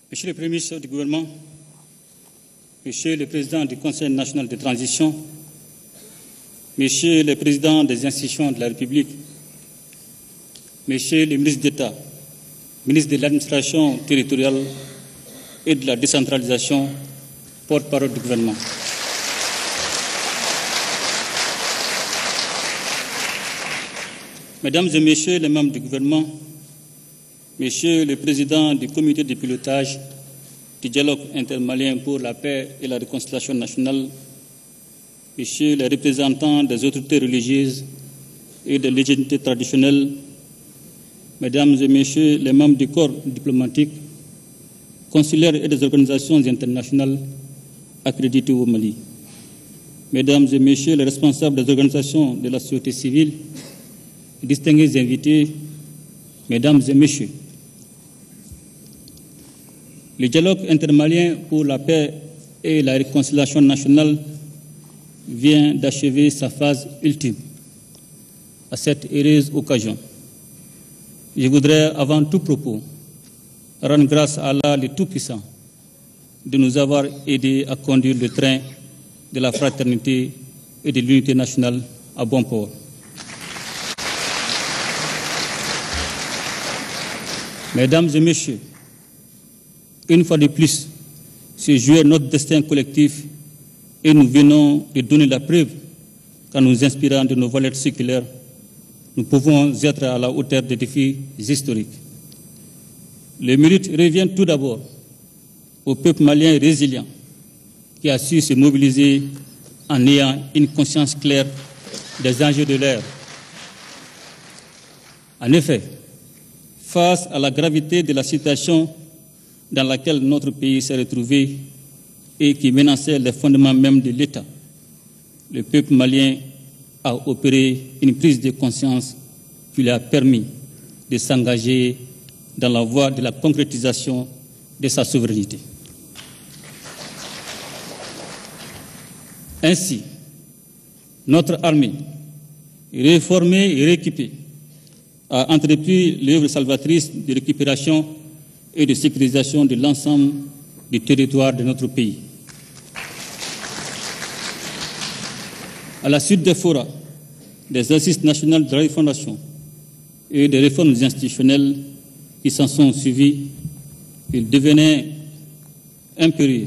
Monsieur le Premier ministre du gouvernement, Monsieur le Président du Conseil national de transition, Monsieur le Président des institutions de la République, Monsieur le ministre d'État, ministre de l'administration territoriale et de la décentralisation, porte-parole du gouvernement. Mesdames et Messieurs les membres du gouvernement, Monsieur le Président du comité de pilotage du dialogue intermalien pour la paix et la réconciliation nationale, Messieurs les représentants des autorités religieuses et des légitimités traditionnelles, Mesdames et Messieurs les membres du corps diplomatique, consulaires et des organisations internationales accréditées au Mali, Mesdames et Messieurs les responsables des organisations de la société civile, distingués invités, Mesdames et Messieurs, le dialogue intermalien pour la paix et la réconciliation nationale vient d'achever sa phase ultime. À cette heureuse occasion, je voudrais avant tout propos rendre grâce à Allah le Tout-Puissant de nous avoir aidés à conduire le train de la fraternité et de l'unité nationale à bon port. Mesdames et Messieurs, une fois de plus, c'est jouer notre destin collectif et nous venons de donner la preuve qu'en nous inspirant de nos valeurs séculaires, nous pouvons être à la hauteur des défis historiques. Le mérite revient tout d'abord au peuple malien résilient qui a su se mobiliser en ayant une conscience claire des enjeux de l'ère. En effet, face à la gravité de la situation dans laquelle notre pays s'est retrouvé et qui menaçait les fondements même de l'État, le peuple malien a opéré une prise de conscience qui lui a permis de s'engager dans la voie de la concrétisation de sa souveraineté. Ainsi, notre armée, réformée et rééquipée, a entrepris l'œuvre salvatrice de récupération et de sécurisation de l'ensemble du territoire de notre pays. À la suite des forats, des assises nationales de la refondation et des réformes institutionnelles qui s'en sont suivies, il devenait impérieux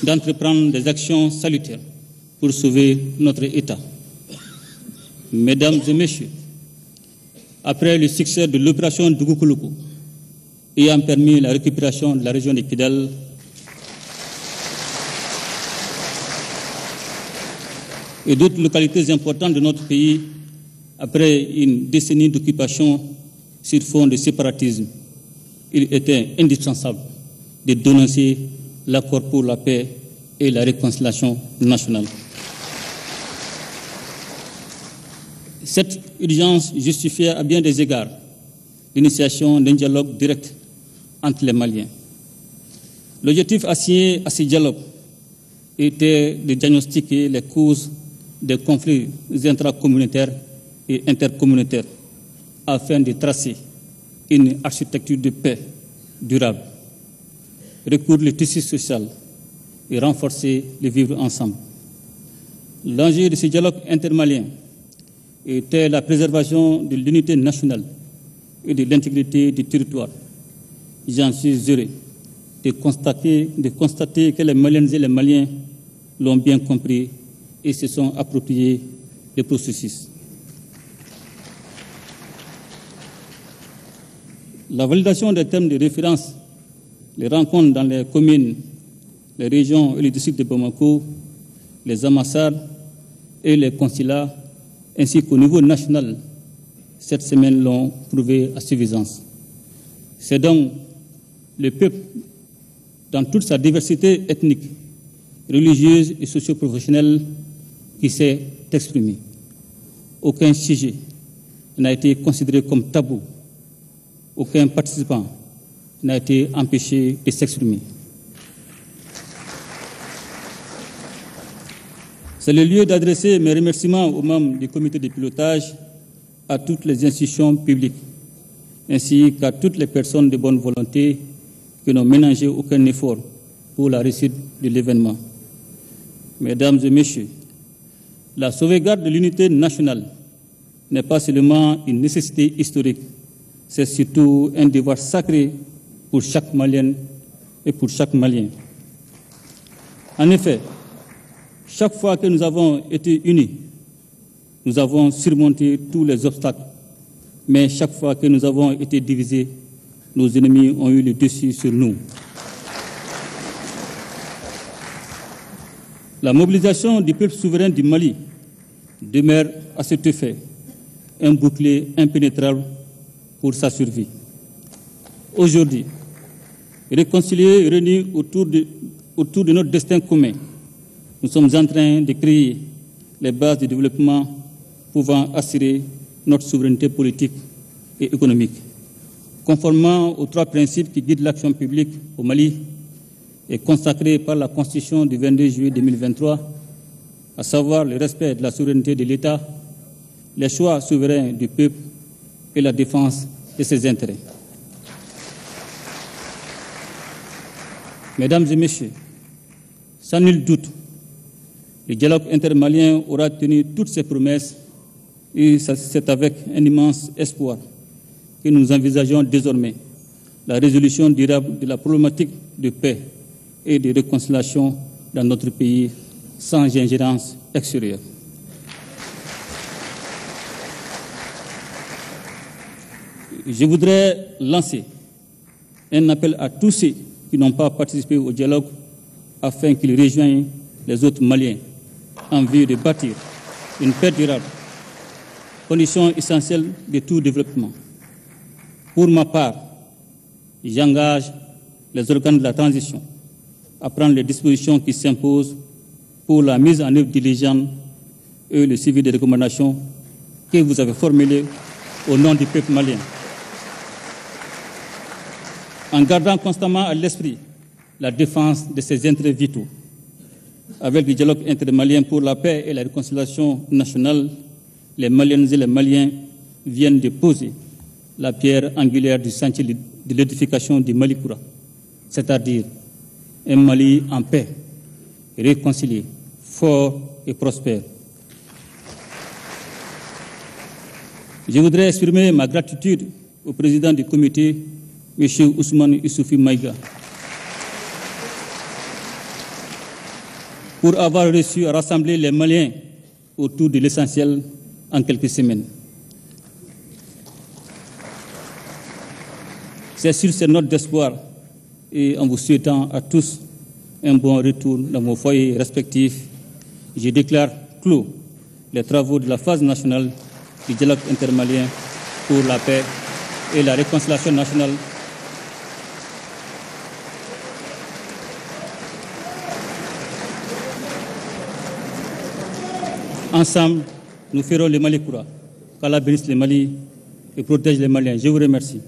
d'entreprendre des actions salutaires pour sauver notre État. Mesdames et Messieurs, après le succès de l'opération Dougoukoulou, ayant permis la récupération de la région de Kidal, et d'autres localités importantes de notre pays, après une décennie d'occupation sur fond de séparatisme, il était indispensable de dénoncer l'accord pour la paix et la réconciliation nationale. Cette urgence justifiait à bien des égards l'initiation d'un dialogue direct entre les Maliens. L'objectif assigné à ce dialogue était de diagnostiquer les causes des conflits intracommunautaires et intercommunautaires afin de tracer une architecture de paix durable, recoudre le tissu social et renforcer le vivre ensemble. L'enjeu de ce dialogue intermalien était la préservation de l'unité nationale et de l'intégrité du territoire. J'en suis heureux de constater que les Maliennes et les Maliens l'ont bien compris et se sont appropriés le processus. La validation des termes de référence, les rencontres dans les communes, les régions et les districts de Bamako, les ambassades et les consulats, ainsi qu'au niveau national, cette semaine l'ont prouvé à suffisance. C'est donc le peuple, dans toute sa diversité ethnique, religieuse et socio-professionnelle, qui s'est exprimé. Aucun sujet n'a été considéré comme tabou. Aucun participant n'a été empêché de s'exprimer. C'est le lieu d'adresser mes remerciements aux membres du comité de pilotage, à toutes les institutions publiques, ainsi qu'à toutes les personnes de bonne volonté qui n'ont ménagé aucun effort pour la réussite de l'événement. Mesdames et Messieurs, la sauvegarde de l'unité nationale n'est pas seulement une nécessité historique, c'est surtout un devoir sacré pour chaque Malienne et pour chaque Malien. En effet, chaque fois que nous avons été unis, nous avons surmonté tous les obstacles. Mais chaque fois que nous avons été divisés, nos ennemis ont eu le dessus sur nous. La mobilisation du peuple souverain du Mali demeure à cet effet un bouclier impénétrable pour sa survie. Aujourd'hui, réconciliés et réunis autour de notre destin commun, nous sommes en train de créer les bases de développement pouvant assurer notre souveraineté politique et économique. Conformément aux 3 principes qui guident l'action publique au Mali et consacrés par la Constitution du 22 juillet 2023, à savoir le respect de la souveraineté de l'État, les choix souverains du peuple et la défense de ses intérêts. Mesdames et Messieurs, sans nul doute, le dialogue intermalien aura tenu toutes ses promesses et c'est avec un immense espoir que nous envisageons désormais la résolution durable de la problématique de paix et de réconciliation dans notre pays sans ingérence extérieure. Je voudrais lancer un appel à tous ceux qui n'ont pas participé au dialogue afin qu'ils rejoignent les autres Maliens en vue de bâtir une paix durable, condition essentielle de tout développement. Pour ma part, j'engage les organes de la transition à prendre les dispositions qui s'imposent pour la mise en œuvre diligente et le suivi des recommandations que vous avez formulées au nom du peuple malien. En gardant constamment à l'esprit la défense de ses intérêts vitaux. Avec le dialogue intermalien pour la paix et la réconciliation nationale, les Maliennes et les Maliens viennent de poser la pierre angulaire du chantier de l'édification du Malikoura, c'est-à-dire un Mali en paix, réconcilié, fort et prospère. Je voudrais exprimer ma gratitude au président du comité, M. Ousmane Issoufi Maïga, pour avoir réussi à rassembler les Maliens autour de l'essentiel en quelques semaines. C'est sur ces notes d'espoir et en vous souhaitant à tous un bon retour dans vos foyers respectifs, je déclare clos les travaux de la phase nationale du dialogue intermalien pour la paix et la réconciliation nationale. Ensemble, nous ferons le Malikoura. Qu'Allah bénisse le Mali et protège les Maliens. Je vous remercie.